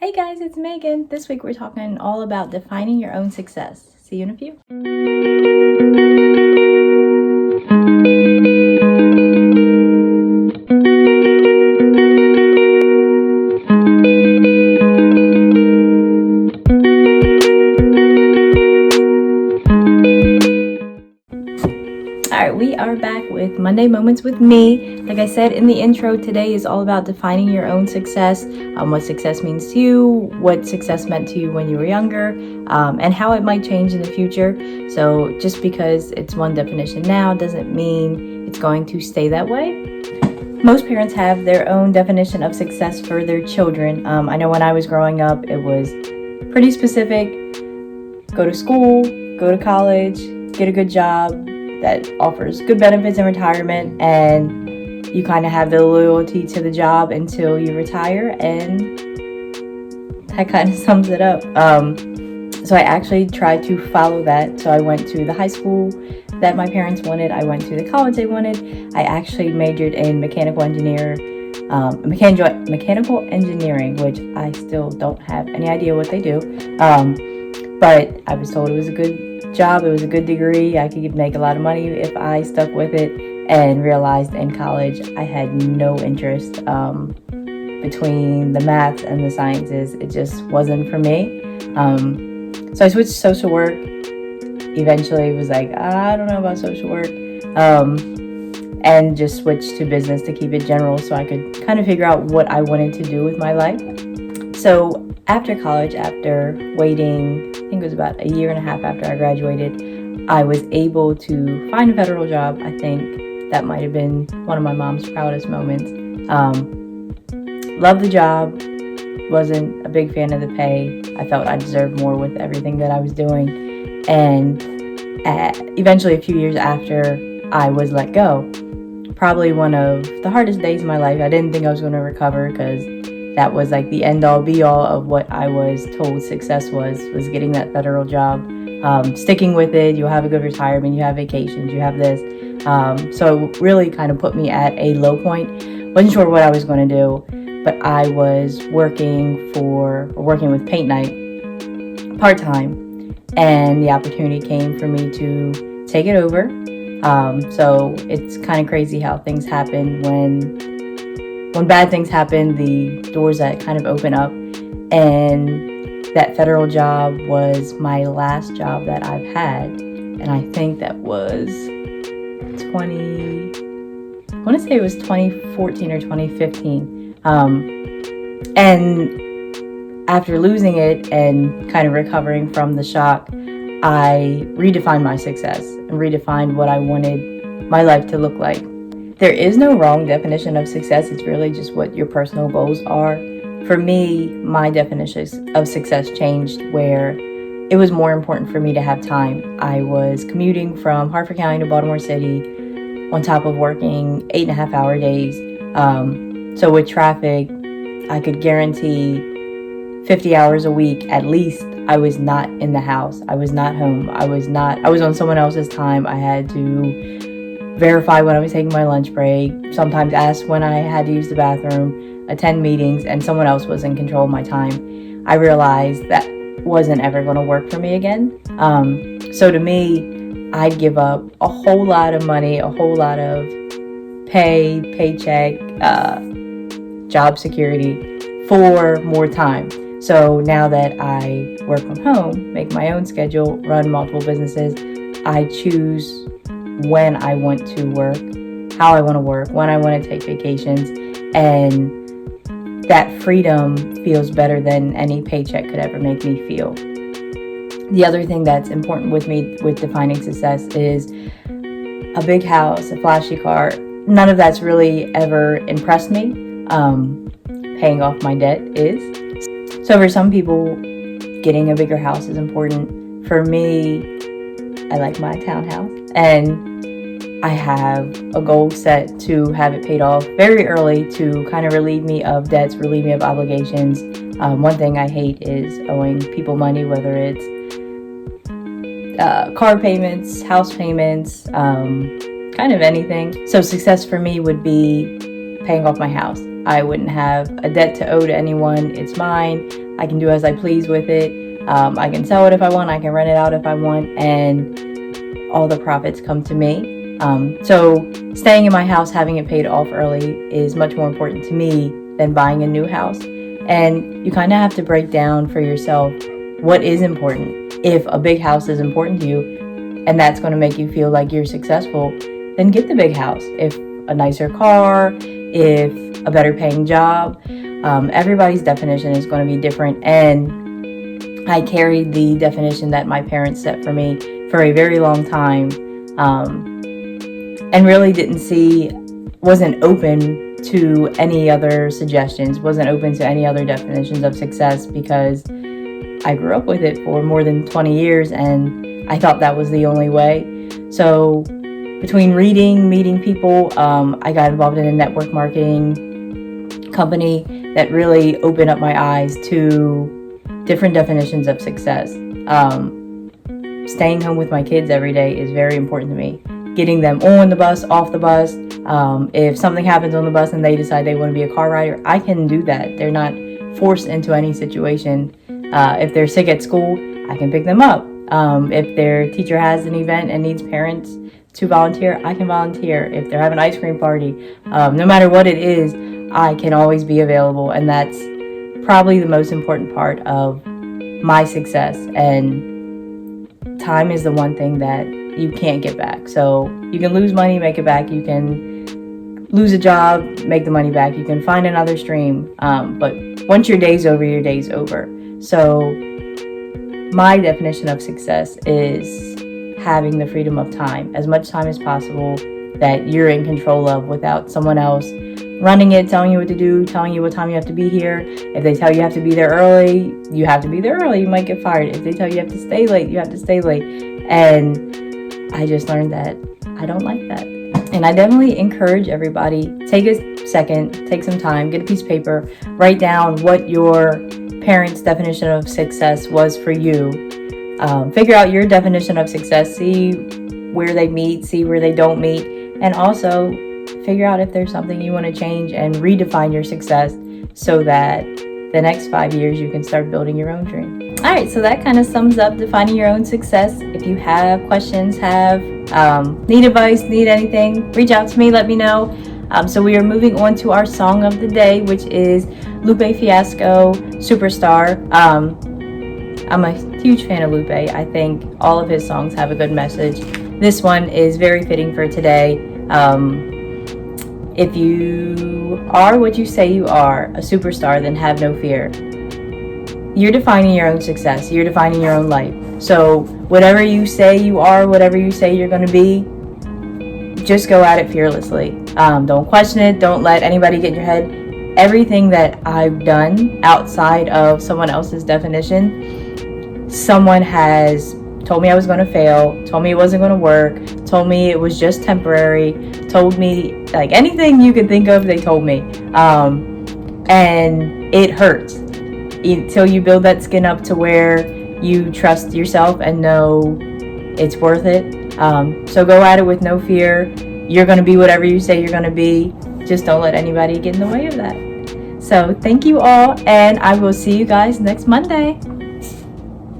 Hey guys, it's Megan. This week we're talking all about defining your own success. See you in a few. Alright, we are back with Monday Moments with me. Like I said in the intro, today is all about defining your own success, what success means to you, what success meant to you when you were younger, and how it might change in the future. So just because it's one definition now doesn't mean it's going to stay that way. Most parents have their own definition of success for their children. I know when I was growing up, it was pretty specific. Go to school, go to college, get a good job that offers good benefits in retirement, and you kind of have the loyalty to the job until you retire, and that kind of sums it up. So I actually tried to follow that. So I went to the high school that my parents wanted. I went to the college they wanted. I actually majored in mechanical engineering, which I still don't have any idea what they do. But I was told it was a good job, it was a good degree, I could make a lot of money if I stuck with it, and realized in college I had no interest between the math and the sciences. It just wasn't for me. So I switched to social work. Eventually was like, I don't know about social work, and just switched to business to keep it general so I could kind of figure out what I wanted to do with my life. So after college, after waiting, I think it was about a year and a half after I graduated, I was able to find a federal job. I think that might have been one of my mom's proudest moments. Loved the job, wasn't a big fan of the pay. I felt I deserved more with everything that I was doing. And eventually, a few years after, I was let go. Probably one of the hardest days of my life. I didn't think I was going to recover, because that was like the end-all be-all of what I was told success was getting that federal job, sticking with it. You'll have a good retirement, you have vacations, you have this. So it really kind of put me at a low point. Wasn't sure what I was going to do, but I was working with Paint Night part-time, and the opportunity came for me to take it over. So it's kind of crazy how things happen. When bad things happen, the doors that kind of open up, and that federal job was my last job that I've had, and I think that was 2014 or 2015. And after losing it and kind of recovering from the shock, I redefined my success and redefined what I wanted my life to look like. There is no wrong definition of success. It's really just what your personal goals are. For me, my definition of success changed where it was more important for me to have time. I was commuting from Hartford County to Baltimore City on top of working 8.5-hour days. So with traffic, I could guarantee 50 hours a week at least. I was not in the house. I was not home. I was on someone else's time. I had to verify when I was taking my lunch break, sometimes ask when I had to use the bathroom, attend meetings, and someone else was in control of my time. I realized that wasn't ever going to work for me again. So to me, I'd give up a whole lot of money, a whole lot of paycheck, job security for more time. So now that I work from home, make my own schedule, run multiple businesses, I choose when I want to work, how I want to work, when I want to take vacations, and that freedom feels better than any paycheck could ever make me feel. The other thing that's important with me with defining success is a big house, a flashy car. None of that's really ever impressed me. Paying off my debt is. So for some people, getting a bigger house is important. For me, I like my townhouse, and I have a goal set to have it paid off very early to kind of relieve me of debts, relieve me of obligations. One thing I hate is owing people money, whether it's car payments, house payments, kind of anything. So success for me would be paying off my house. I wouldn't have a debt to owe to anyone. It's mine. I can do as I please with it. I can sell it if I want. I can rent it out if I want, and all the profits come to me. So staying in my house, having it paid off early is much more important to me than buying a new house. And you kind of have to break down for yourself what is important. If a big house is important to you and that's going to make you feel like you're successful, then get the big house. If a nicer car, if a better paying job, everybody's definition is going to be different. And I carried the definition that my parents set for me for a very long time, and really wasn't open to any other suggestions, wasn't open to any other definitions of success, because I grew up with it for more than 20 years and I thought that was the only way. So between reading, meeting people, I got involved in a network marketing company that really opened up my eyes to different definitions of success. Staying home with my kids every day is very important to me. Getting them on the bus, off the bus. If something happens on the bus and they decide they want to be a car rider, I can do that. They're not forced into any situation. If they're sick at school, I can pick them up. If their teacher has an event and needs parents to volunteer, I can volunteer. If they're having an ice cream party, no matter what it is, I can always be available. And that's probably the most important part of my success. And time is the one thing that you can't get back. So you can lose money, make it back. You can lose a job, make the money back. You can find another stream. But once your day's over, your day's over. So my definition of success is having the freedom of time, as much time as possible that you're in control of, without someone else running it, telling you what to do, telling you what time you have to be here. If they tell you have to be there early, you have to be there early. You might get fired. If they tell you have to stay late, you have to stay late. And I just learned that I don't like that. And I definitely encourage everybody, take a second, take some time, get a piece of paper, write down what your parents' definition of success was for you. Figure out your definition of success, see where they meet, see where they don't meet, and also figure out if there's something you want to change and redefine your success so that the next 5 years you can start building your own dream. All right, so that kind of sums up defining your own success. If you have questions, need advice, need anything, reach out to me, let me know. So we are moving on to our song of the day, which is Lupe Fiasco, Superstar. I'm a huge fan of Lupe. I think all of his songs have a good message. This one is very fitting for today. If you are what you say you are, a superstar, then have no fear. You're defining your own success. You're defining your own life. So whatever you say you are, whatever you say you're going to be, just go at it fearlessly. Don't question it. Don't let anybody get in your head. Everything that I've done outside of someone else's definition, someone has told me I was going to fail, told me it wasn't going to work, told me it was just temporary, told me like anything you could think of, they told me. And it hurts until you build that skin up to where you trust yourself and know it's worth it. So go at it with no fear. You're going to be whatever you say you're going to be. Just don't let anybody get in the way of that. So thank you all, and I will see you guys next Monday.